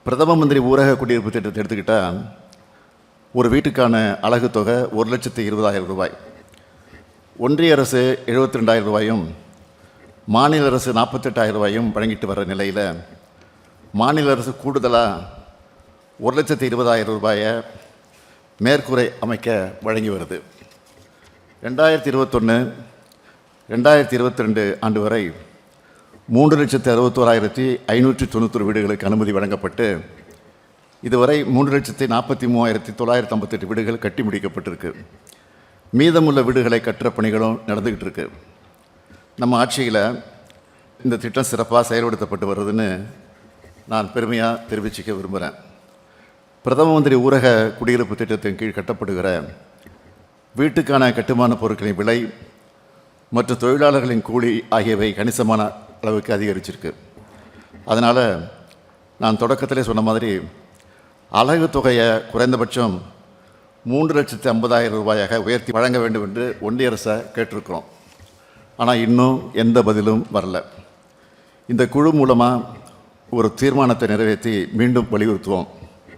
பிரதம மந்திரி ஊரக குடியிருப்பு திட்டத்தை எடுத்துக்கிட்டால் ஒரு வீட்டுக்கான அலகு தொகை 1,20,000 ரூபாய். ஒன்றிய அரசு 72,000 ரூபாயும் மாநில அரசு 48,000 ரூபாயும் வழங்கிட்டு வர்ற நிலையில் மாநில அரசு கூடுதலாக 1,20,000 ரூபாயை மேற்கூரை அமைக்க வழங்கி வருது. 2021-2022 ஆண்டு வரை 3,61,591 வீடுகளுக்கு அனுமதி வழங்கப்பட்டு இதுவரை 3,43,958 வீடுகள் கட்டி முடிக்கப்பட்டிருக்கு. மீதமுள்ள வீடுகளை கட்டுற பணிகளும் நடந்துக்கிட்டு இருக்கு. நம்ம ஆட்சியில் இந்த திட்டம் சிறப்பாக செயல்படுத்தப்பட்டு வருதுன்னு நான் பெருமையாக தெரிவிச்சுக்க விரும்புகிறேன். பிரதம மந்திரி ஊரக குடியிருப்பு திட்டத்தின் கீழ் கட்டப்படுகிற வீட்டுக்கான கட்டுமான பொருட்களின் விலை மற்றும் தொழிலாளர்களின் கூலி ஆகியவை கணிசமான அளவுக்கு அதிகரிச்சிருக்கு. அதனால் நான் தொடக்கத்திலே சொன்ன மாதிரி அலகு தொகையை குறைந்தபட்சம் 3,50,000 ரூபாயாக உயர்த்தி வழங்க வேண்டும் என்று ஒன்றிய அரசை கேட்டிருக்கிறோம். ஆனால் இன்னும் எந்த பதிலும் வரல. இந்த குழு மூலமாக ஒரு தீர்மானத்தை நிறைவேற்றி மீண்டும் வலியுறுத்துவோம்.